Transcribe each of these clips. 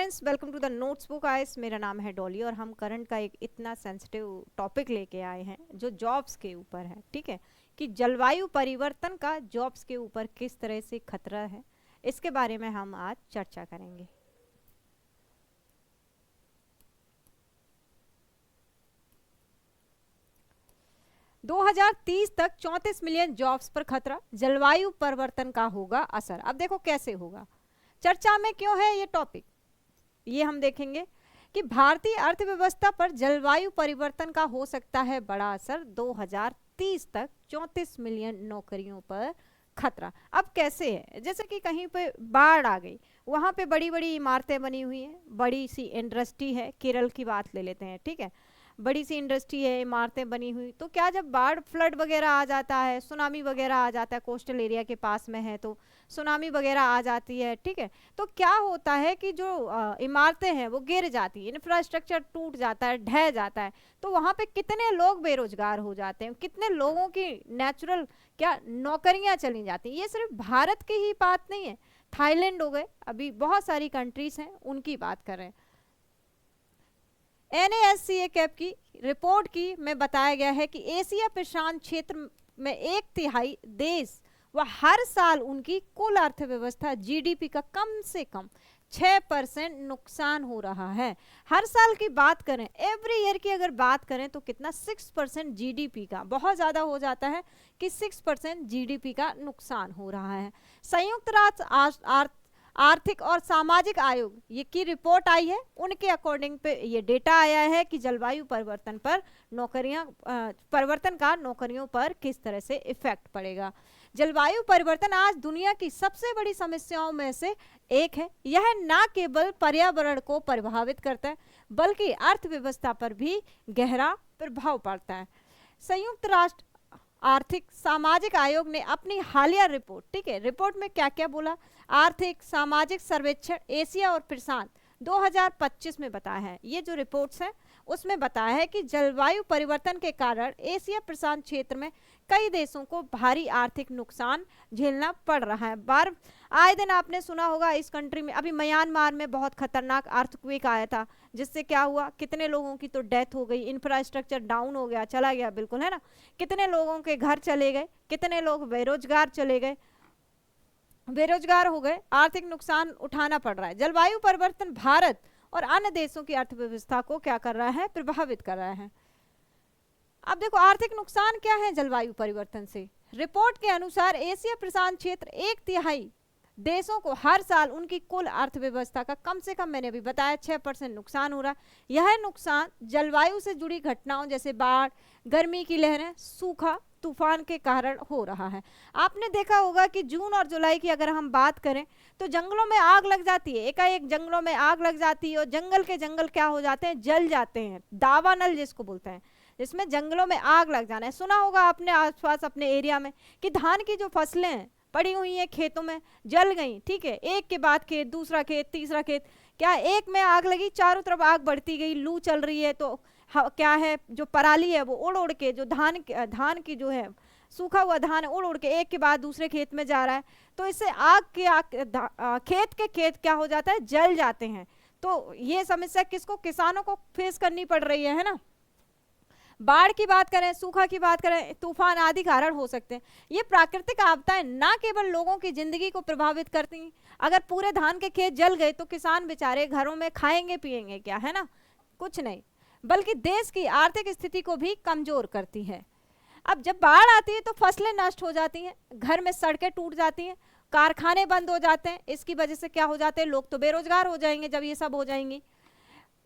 Friends, welcome to the notes book ice. मेरा नाम है डॉली और हम करंट का एक इतना सेंसिटिव टॉपिक लेके आए हैं जो जॉब्स के ऊपर है। ठीक है, कि जलवायु परिवर्तन का जॉब्स के ऊपर किस तरह से खतरा है, इसके बारे में हम आज चर्चा करेंगे। दो 2030 तक 34 मिलियन जॉब्स पर खतरा, जलवायु परिवर्तन का होगा असर। अब देखो कैसे होगा, चर्चा में क्यों है ये टॉपिक, ये हम देखेंगे कि भारतीय अर्थव्यवस्था पर जलवायु परिवर्तन का हो सकता है बड़ा असर। 2030 तक 34 मिलियन नौकरियों पर खतरा। अब कैसे है, जैसे कि कहीं पे बाढ़ आ गई, वहां पे बड़ी बड़ी इमारतें बनी हुई हैं, बड़ी सी इंडस्ट्री है। केरल की बात ले लेते हैं, ठीक है, बड़ी सी इंडस्ट्री है, इमारतें बनी हुई, तो क्या जब बाढ़ फ्लड वगैरह आ जाता है, सुनामी वगैरह आ जाता है, कोस्टल एरिया के पास में है तो सुनामी वगैरह आ जाती है, ठीक है, तो क्या होता है कि जो इमारतें हैं वो गिर जाती है, इंफ्रास्ट्रक्चर टूट जाता है, ढह जाता है, तो वहाँ पे कितने लोग बेरोजगार हो जाते हैं, कितने लोगों की नेचुरल क्या नौकरियां चली जाती हैं। ये सिर्फ भारत की ही बात नहीं है, थाईलैंड हो गए, अभी बहुत सारी कंट्रीज हैं उनकी बात कर रहे हैं। NASCA कैप की रिपोर्ट की में बताया गया है कि एशिया प्रशांत क्षेत्र में 1/3 देश व हर साल उनकी कुल अर्थव्यवस्था GDP का कम से कम 6% नुकसान हो रहा है। हर साल की बात करें, एवरी ईयर की अगर बात करें तो कितना 6% GDP का, बहुत ज़्यादा हो जाता है कि 6% GDP का नुकसान हो रहा है। संयुक्त राष्ट्र आर्थिक और सामाजिक आयोग ये की रिपोर्ट आई है, उनके अकॉर्डिंग पे ये डेटा आया है कि जलवायु परिवर्तन पर परिवर्तन का नौकरियों पर किस तरह से इफेक्ट पड़ेगा। जलवायु परिवर्तन आज दुनिया की सबसे बड़ी समस्याओं में से एक है। यह न केवल पर्यावरण को प्रभावित करता है बल्कि अर्थव्यवस्था पर भी गहरा प्रभाव पड़ता है। संयुक्त राष्ट्र आर्थिक सामाजिक आयोग ने अपनी हालिया रिपोर्ट, ठीक है, रिपोर्ट में क्या क्या बोला, आर्थिक सामाजिक सर्वेक्षण एशिया और प्रशांत 2025 में बताया है। ये जो रिपोर्ट्स हैं उसमें बताया है कि जलवायु परिवर्तन के कारण एशिया प्रशांत क्षेत्र में कई देशों को भारी आर्थिक नुकसान झेलना पड़ रहा है। बार आए दिन आपने सुना होगा इस कंट्री में, अभी म्यांमार में बहुत खतरनाक अर्थक्वेक आया था, जिससे क्या हुआ, कितने लोगों की तो डेथ हो गई, इंफ्रास्ट्रक्चर डाउन हो गया, चला गया, बिल्कुल है ना, कितने लोगों के घर चले गए, कितने लोग बेरोजगार हो गए, आर्थिक नुकसान उठाना पड़ रहा है। जलवायु परिवर्तन भारत और अन्य देशों की अर्थव्यवस्था को क्या कर रहा है, प्रभावित कर रहा है। अब देखो आर्थिक नुकसान क्या है जलवायु परिवर्तन से। रिपोर्ट के अनुसार एशिया प्रशांत क्षेत्र 1/3 देशों को हर साल उनकी कुल अर्थव्यवस्था का कम से कम, मैंने अभी बताया, 6% नुकसान हो रहा है। यह नुकसान जलवायु से जुड़ी घटनाओं जैसे बाढ़, गर्मी की लहरें, सूखा, तूफान के कारण हो रहा है। आपने देखा होगा कि जून और जुलाई की अगर हम बात करें तो जंगलों में आग लग जाती है, एकाएक जंगलों में आग लग जाती है और जंगल के जंगल क्या हो जाते हैं, जल जाते हैं, दावानल जिसको बोलते हैं, जिसमें जंगलों में आग लग जाना है। सुना होगा आपने आसपास अपने एरिया में कि धान की जो फसलें हैं पड़ी हुई हैं खेतों में, जल गई, ठीक है, एक के बाद खेत, दूसरा खेत, तीसरा खेत, क्या एक में आग लगी, चारों तरफ आग बढ़ती गई, लू चल रही है, तो क्या है, जो पराली है वो उड़ उड़ के, जो धान की जो है, सूखा हुआ धान है, उड़ उड़ के एक के बाद दूसरे खेत में जा रहा है, तो इससे खेत के खेत क्या हो जाता है, जल जाते हैं। तो ये समस्या किसको, किसानों को फेस करनी पड़ रही है ना। बाढ़ की बात करें, सूखा की बात करें, तूफान आदि कारण हो सकते हैं। ये प्राकृतिक आपदाएं ना केवल लोगों की जिंदगी को प्रभावित करती हैं, अगर पूरे धान के खेत जल गए तो किसान बेचारे घरों में खाएंगे पिएंगे क्या, है ना, कुछ नहीं, बल्कि देश की आर्थिक स्थिति को भी कमजोर करती है। अब जब बाढ़ आती है तो फसलें नष्ट हो जाती हैं, घर में सड़कें टूट जाती हैं, कारखाने बंद हो जाते हैं, इसकी वजह से क्या हो जाते हैं, लोग तो बेरोजगार हो जाएंगे जब ये सब हो जाएंगी।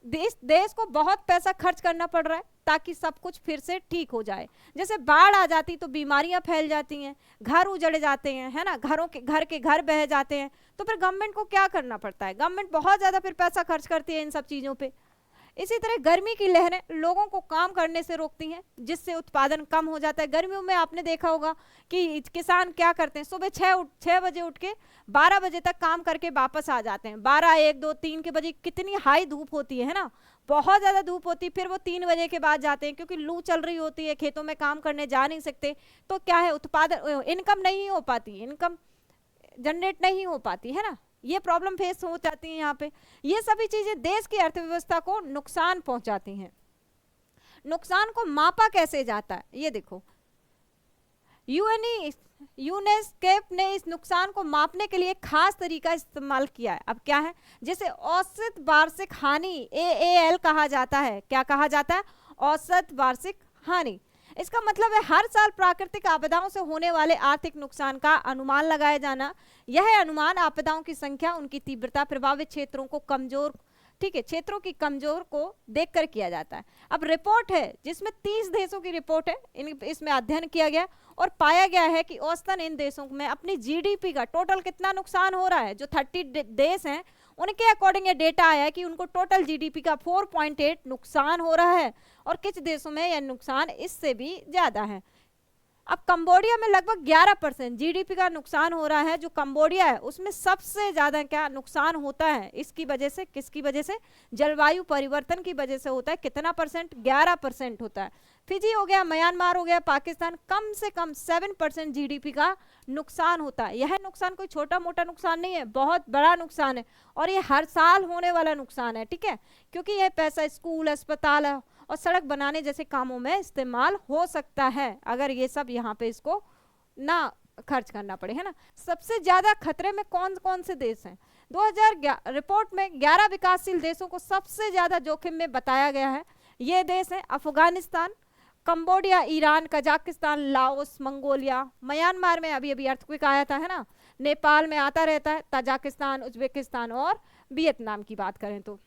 देश को बहुत पैसा खर्च करना पड़ रहा है ताकि सब कुछ फिर से ठीक हो जाए। जैसे बाढ़ आ जाती तो बीमारियां फैल जाती हैं, घर उजड़ जाते हैं, है ना, घर के घर बह जाते हैं, तो फिर गवर्नमेंट को क्या करना पड़ता है, गवर्नमेंट बहुत ज्यादा फिर पैसा खर्च करती है इन सब चीजों पे। इसी तरह गर्मी की लहरें लोगों को काम करने से रोकती हैं, जिससे उत्पादन कम हो जाता है। गर्मियों में आपने देखा होगा कि किसान क्या करते हैं, सुबह 6 बजे उठ के 12 बजे तक काम करके वापस आ जाते हैं। 12, 1, 2, 3 के बजे कितनी हाई धूप होती है ना, बहुत ज़्यादा धूप होती है, फिर वो 3 बजे के बाद जाते हैं क्योंकि लू चल रही होती है, खेतों में काम करने जा नहीं सकते, तो क्या है, उत्पादन, इनकम नहीं हो पाती, इनकम जनरेट नहीं हो पाती है ना, ये प्रॉब्लम फेस हो जाती है यहाँ पे। ये सभी चीजें देश की अर्थव्यवस्था को नुकसान पहुंचाती हैं। नुकसान को मापा कैसे जाता है, ये देखो, यूनेस्केप ने इस नुकसान को मापने के लिए खास तरीका इस्तेमाल किया है। अब क्या है, जैसे औसत वार्षिक हानि, AAL कहा जाता है। क्या कहा जाता है? औसत वार्षिक हानि। इसका मतलब है हर साल प्राकृतिक आपदाओं से होने वाले आर्थिक नुकसान का अनुमान लगाया जाना। यह अनुमान आपदाओं की संख्या, उनकी तीव्रता, प्रभावित क्षेत्रों को कमजोर, ठीक है, क्षेत्रों की कमजोर को देखकर किया जाता है। अब रिपोर्ट है जिसमें 30 देशों की रिपोर्ट है, इसमें अध्ययन किया गया और पाया गया है कि औसतन इन देशों में अपनी GDP का टोटल कितना नुकसान हो रहा है। जो 30 देश हैं उनके अकॉर्डिंग ये डेटा आया है कि उनको टोटल GDP का 4.8 नुकसान हो रहा है और कुछ देशों में यह नुकसान इससे भी ज्यादा है। अब कंबोडिया में लगभग 11% GDP का नुकसान हो रहा है। जो कंबोडिया है उसमें सबसे ज्यादा क्या नुकसान होता है, इसकी वजह से, किसकी वजह से? जलवायु परिवर्तन की वजह से होता है। कितना परसेंट? 11% होता है। फिजी हो गया, म्यांमार हो गया, पाकिस्तान, कम से कम 7% GDP का नुकसान होता है। यह नुकसान कोई छोटा मोटा नुकसान नहीं है, बहुत बड़ा नुकसान है और ये हर साल होने वाला नुकसान है, ठीक है, क्योंकि यह पैसा स्कूल, अस्पताल और सड़क बनाने जैसे कामों में इस्तेमाल हो सकता है, अगर ये सब यहाँ पे इसको ना खर्च करना पड़े, है ना। सबसे ज्यादा खतरे में कौन कौन से देश हैं? 2011 रिपोर्ट में 11 विकासशील देशों को सबसे ज्यादा जोखिम में बताया गया है। ये देश है Afghanistan, Cambodia, Iran, Kazakhstan, Laos, Mongolia, Myanmar में अभी अभी अर्थक्वेक आया था, है ना, नेपाल में आता रहता है, तजाकिस्तान, उज्बेकिस्तान और वियतनाम की बात करें तो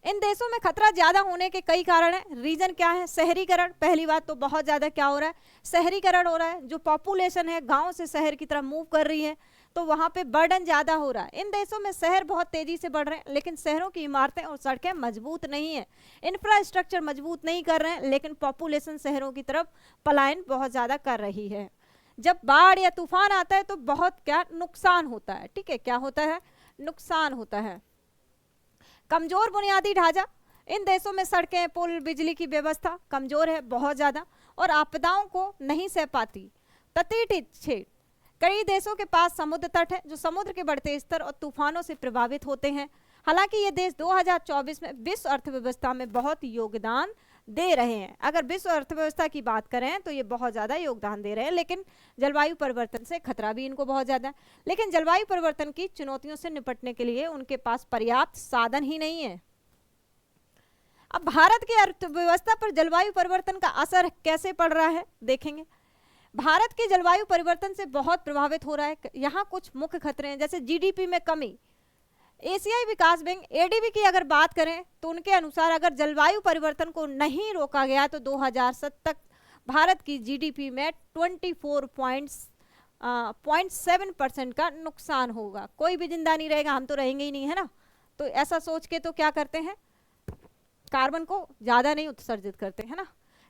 इन देशों में खतरा ज्यादा होने के कई कारण हैं। रीजन क्या है? शहरीकरण। पहली बात तो बहुत ज्यादा क्या हो रहा है? शहरीकरण हो रहा है। जो पॉपुलेशन है गांव से शहर की तरफ मूव कर रही है, तो वहां पे बर्डन ज्यादा हो रहा है। इन देशों में शहर बहुत तेजी से बढ़ रहे हैं, लेकिन शहरों की इमारतें और सड़कें मजबूत नहीं है, इंफ्रास्ट्रक्चर मजबूत नहीं कर रहे हैं, लेकिन पॉपुलेशन शहरों की तरफ पलायन बहुत ज्यादा कर रही है। जब बाढ़ या तूफान आता है तो बहुत क्या नुकसान होता है, ठीक है, क्या होता है? नुकसान होता है। कमजोर बुनियादी ढांचा। इन देशों में सड़कें, पुल, बिजली की व्यवस्था कमजोर है बहुत ज्यादा और आपदाओं को नहीं सह पाती। तटीय क्षेत्र। कई देशों के पास समुद्र तट है जो समुद्र के बढ़ते स्तर और तूफानों से प्रभावित होते हैं। हालांकि ये देश 2024 में विश्व अर्थव्यवस्था में बहुत योगदान दे रहे हैं। अगर विश्व अर्थव्यवस्था की बात करें तो ये बहुत ज्यादा योगदान दे रहे हैं, लेकिन जलवायु परिवर्तन से खतरा भी इनको बहुत ज्यादा है। लेकिन जलवायु परिवर्तन की चुनौतियों से निपटने के लिए उनके पास पर्याप्त साधन ही नहीं है। अब भारत की अर्थव्यवस्था पर जलवायु परिवर्तन का असर कैसे पड़ रहा है देखेंगे। भारत की जलवायु परिवर्तन से बहुत प्रभावित हो रहा है। यहाँ कुछ मुख्य खतरे हैं, जैसे GDP में कमी। एशियाई विकास बैंक ADB की अगर बात करें तो उनके अनुसार अगर जलवायु परिवर्तन को नहीं रोका गया तो 2007 तक भारत की GDP में 24.7% का नुकसान होगा। कोई भी जिंदा नहीं रहेगा, हम तो रहेंगे ही नहीं, है ना। तो ऐसा सोच के तो क्या करते हैं, कार्बन को ज्यादा नहीं उत्सर्जित करते, है ना।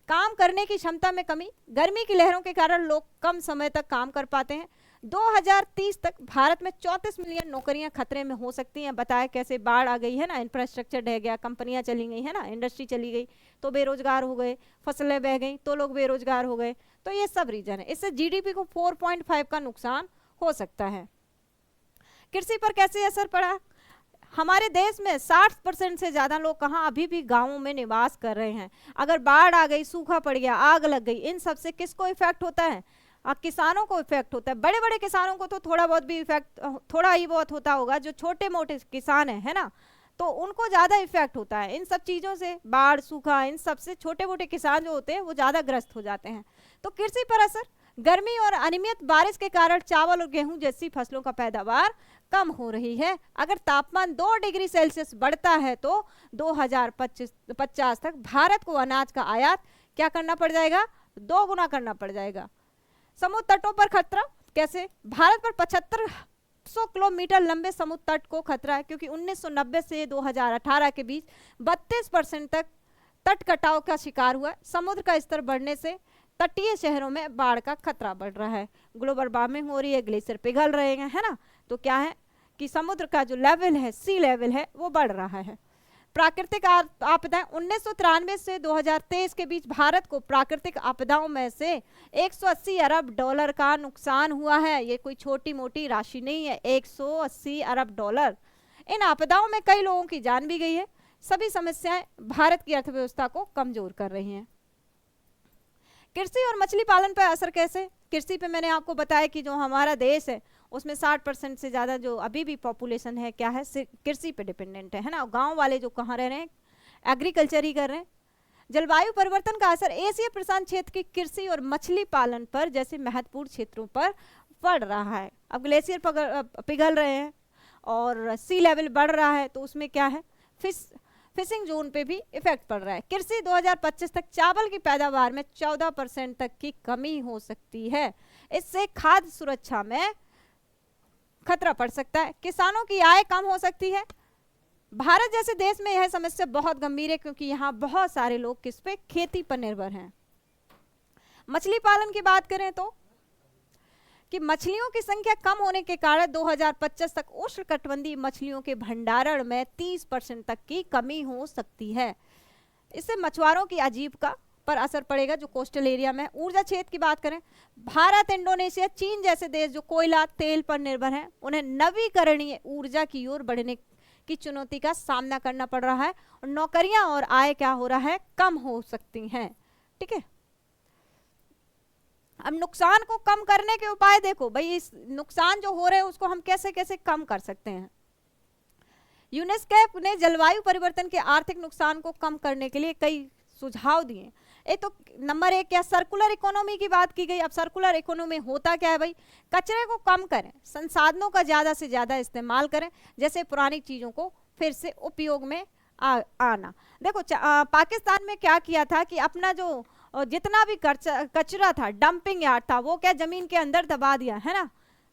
काम करने की क्षमता में कमी। गर्मी की लहरों के कारण लोग कम समय तक काम कर पाते हैं। 2030 तक भारत में 34 मिलियन नौकरियां खतरे में हो सकती हैं। बताया कैसे? बाढ़ आ गई है ना, इंफ्रास्ट्रक्चर ढह गया, कंपनियां चली गई, है ना, इंडस्ट्री चली गई तो बेरोजगार हो गए, फसलें बह गई तो लोग बेरोजगार हो गए। तो ये सब रीजन है। इससे GDP को 4.5 का नुकसान हो सकता है। कृषि पर कैसे असर पड़ा? हमारे देश में 60% से ज्यादा लोग कहाँ अभी भी गांवों में निवास कर रहे हैं। अगर बाढ़ आ गई, सूखा पड़ गया, आग लग गई, इन सब से किसको इफेक्ट होता है? किसानों को इफेक्ट होता है। बड़े बड़े किसानों को तो थोड़ा बहुत भी इफेक्ट, थोड़ा ही बहुत होता होगा। जो छोटे मोटे किसान है ना, तो उनको ज्यादा इफेक्ट होता है इन सब चीजों से। बाढ़, सूखा, इन सब से छोटे मोटे किसान जो होते हैं वो ज्यादा ग्रस्त हो जाते हैं। तो कृषि पर असर। गर्मी और अनियमित बारिश के कारण चावल और गेहूं जैसी फसलों का पैदावार कम हो रही है। अगर तापमान 2 डिग्री सेल्सियस बढ़ता है तो 2050 तक भारत को अनाज का आयात क्या करना पड़ जाएगा? 2 गुना करना पड़ जाएगा। समुद्र तटों पर खतरा कैसे? भारत पर 7500 किलोमीटर लंबे समुद्र तट को खतरा है, क्योंकि 1990 से 2018 के बीच 32% तक तट कटाव का शिकार हुआ। समुद्र का स्तर बढ़ने से तटीय शहरों में बाढ़ का खतरा बढ़ रहा है। ग्लोबल वार्मिंग हो रही है, ग्लेशियर पिघल रहे हैं, है ना। तो क्या है कि समुद्र का जो लेवल है, सी लेवल है, वो बढ़ रहा है। प्राकृतिक आपदाएं 1993 से 2023 के बीच भारत को प्राकृतिक आपदाओं में से 180 अरब डॉलर का नुकसान हुआ है। ये कोई छोटी मोटी राशि नहीं है, 180 अरब डॉलर। इन आपदाओं में कई लोगों की जान भी गई है। सभी समस्याएं भारत की अर्थव्यवस्था को कमजोर कर रही हैं। कृषि और मछली पालन पर असर कैसे? कृषि पे मैंने आपको बताया कि जो हमारा देश है उसमें 60% से ज़्यादा जो अभी भी पॉपुलेशन है क्या है, कृषि पे डिपेंडेंट है ना। गांव वाले जो कहाँ रह रहे हैं, एग्रीकल्चर ही कर रहे हैं। जलवायु परिवर्तन का असर एशिया प्रशांत क्षेत्र की कृषि और मछली पालन पर जैसे महत्वपूर्ण क्षेत्रों पर पड़ रहा है। अब ग्लेशियर पिघल रहे हैं और सी लेवल बढ़ रहा है, तो उसमें क्या है, फिशिंग जोन पे भी इफेक्ट पड़ रहा है। कृषि 2025 तक चावल की पैदावार में 14% तक की कमी हो सकती है। इससे खाद्य सुरक्षा में खतरा पड़ सकता है। किसानों की आय कम हो सकती है। भारत जैसे देश में यह समस्या बहुत गंभीर है क्योंकि यहाँ बहुत सारे लोग किस पे, खेती पर निर्भर हैं। मछली पालन की बात करें तो कि मछलियों की संख्या कम होने के कारण 2025 तक उष्णकटिबंधीय मछलियों के भंडारण में 30% तक की कमी हो सकती है। इससे मछुआरों की आजीविका पर असर पड़ेगा जो कोस्टल एरिया में। ऊर्जा क्षेत्र की बात करें, भारत, इंडोनेशिया, चीन जैसे देश जो कोयला तेल पर निर्भर हैं, उन्हें नवीकरणीय ऊर्जा की ओर बढ़ने की चुनौती का सामना करना पड़ रहा है और नौकरियां और आय क्या हो रहा है, कम हो सकती हैं। ठीक है, अब नुकसान को कम करने के उपाय देखो भाई, इस नुकसान जो हो रहे हैं उसको हम कैसे कैसे कम कर सकते हैं। यूनेस्को ने जलवायु परिवर्तन के आर्थिक नुकसान को कम करने के लिए कई सुझाव दिए। एक तो नंबर 1 क्या, सर्कुलर इकोनॉमी की बात की गई। अब सर्कुलर इकोनॉमी होता क्या है भाई, कचरे को कम करें, संसाधनों का ज्यादा से ज्यादा इस्तेमाल करें, जैसे पुरानी चीजों को फिर से उपयोग में आना। देखो पाकिस्तान में क्या किया था कि अपना जो जितना भी कचरा था, डंपिंग यार्ड था, वो क्या जमीन के अंदर दबा दिया है ना।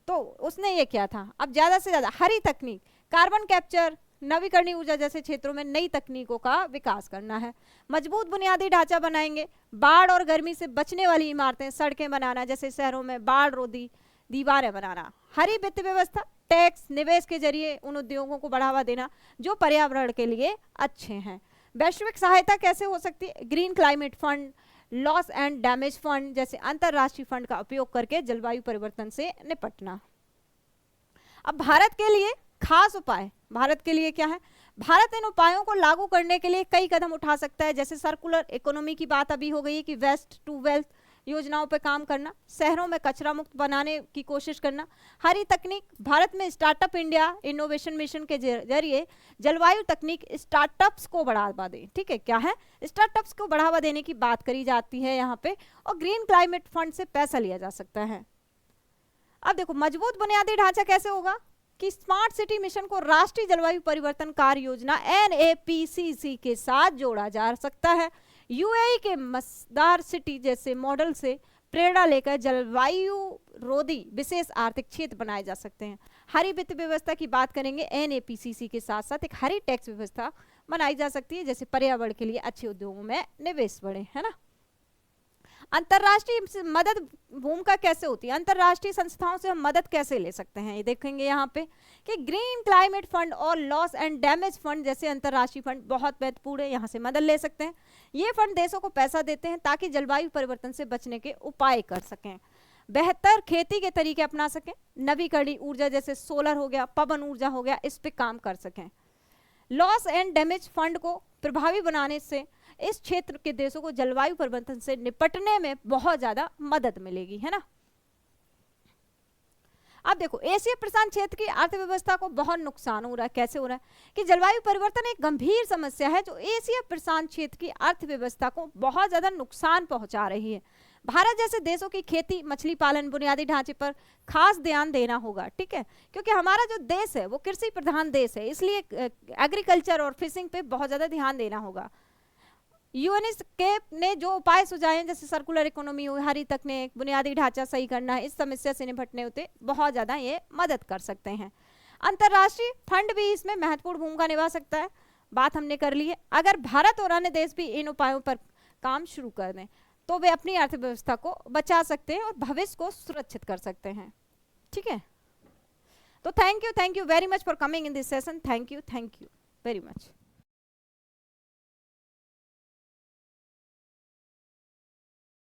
तो उसने ये किया था। अब ज्यादा से ज्यादा हरी तकनीक, कार्बन कैप्चर, नवीकरणीय ऊर्जा जैसे क्षेत्रों में नई तकनीकों का विकास करना है। मजबूत बुनियादी ढांचा बनाएंगे, बाढ़ और गर्मी से बचने वाली इमारतें, सड़कें बनाना, जैसे शहरों में बाढ़ रोधी दीवारें बनाना। हरी वित्त व्यवस्था, टैक्स, निवेश के जरिए उन उद्योगों को बढ़ावा देना जो पर्यावरण के लिए अच्छे हैं। वैश्विक सहायता कैसे हो सकती है, green climate fund, loss and damage fund जैसे अंतरराष्ट्रीय फंड का उपयोग करके जलवायु परिवर्तन से निपटना। अब भारत के लिए खास उपाय, भारत के लिए क्या है, भारत इन उपायों को लागू करने के लिए कई कदम उठा सकता है। जैसे सर्कुलर इकोनॉमी की बात अभी हो गई कि वेस्ट टू वेल्थ योजनाओं पर काम करना, शहरों में कचरा मुक्त बनाने की कोशिश करना, हरी तकनीक, भारत में स्टार्टअप इंडिया इनोवेशन मिशन के जरिए जलवायु तकनीक स्टार्टअप्स को बढ़ावा दें। ठीक है, क्या है, स्टार्टअप्स को बढ़ावा देने की बात करी जाती है यहाँ पे, और ग्रीन क्लाइमेट फंड से पैसा लिया जा सकता है। अब देखो मजबूत बुनियादी ढांचा कैसे होगा कि स्मार्ट सिटी मिशन को राष्ट्रीय जलवायु परिवर्तन कार्य योजना NAPCC के साथ जोड़ा जा सकता है। यूएई के मसदार सिटी जैसे मॉडल से प्रेरणा लेकर जलवायु रोधी विशेष आर्थिक क्षेत्र बनाए जा सकते हैं। हरी वित्त व्यवस्था की बात करेंगे, NAPCC के साथ साथ एक हरी टैक्स व्यवस्था बनाई जा सकती है, जैसे पर्यावरण के लिए अच्छे उद्योगों में निवेश बढ़े, है ना। अंतरराष्ट्रीय मदद भूमिका कैसे होती है, अंतरराष्ट्रीय संस्थाओं से हम मदद कैसे ले सकते हैं, ये देखेंगे यहाँ पे कि ग्रीन क्लाइमेट फंड और लॉस एंड डैमेज फंड जैसे अंतरराष्ट्रीय फंड बहुत महत्वपूर्ण है, यहाँ से मदद ले सकते हैं। ये फंड देशों को पैसा देते हैं ताकि जलवायु परिवर्तन से बचने के उपाय कर सकें, बेहतर खेती के तरीके अपना सकें, नवीकरणीय ऊर्जा जैसे सोलर हो गया, पवन ऊर्जा हो गया, इस पे काम कर सकें। लॉस एंड डैमेज फंड को प्रभावी बनाने से इस क्षेत्र के देशों को जलवायु परिवर्तन से निपटने में बहुत ज्यादा मदद मिलेगी, है ना। अब देखो एशिया प्रशांत क्षेत्र की अर्थव्यवस्था को बहुत नुकसान हो रहा है। कैसे हो रहा है कि जलवायु परिवर्तन एक गंभीर समस्या है जो एशिया प्रशांत क्षेत्र की अर्थव्यवस्था को बहुत ज्यादा नुकसान पहुंचा रही है। भारत जैसे देशों की खेती, मछली पालन, बुनियादी ढांचे पर खास ध्यान देना होगा। ठीक है, क्योंकि हमारा जो देश है वो कृषि प्रधान देश है, इसलिए एग्रीकल्चर और फिशिंग पे बहुत ज्यादा ध्यान देना होगा। यूएनएसके ने जो उपाय सुझाए जैसे सर्कुलर इकोनॉमी हो, हरी तकनीक, बुनियादी ढांचा सही करना, इस समस्या से निपटने होते बहुत ज्यादा ये मदद कर सकते हैं। अंतरराष्ट्रीय फंड भी इसमें महत्वपूर्ण भूमिका निभा सकता है, बात हमने कर ली है। अगर भारत और अन्य देश भी इन उपायों पर काम शुरू कर दें तो वे अपनी अर्थव्यवस्था को बचा सकते हैं और भविष्य को सुरक्षित कर सकते हैं। ठीक है, तो thank you very much for coming in this session. Thank you very much.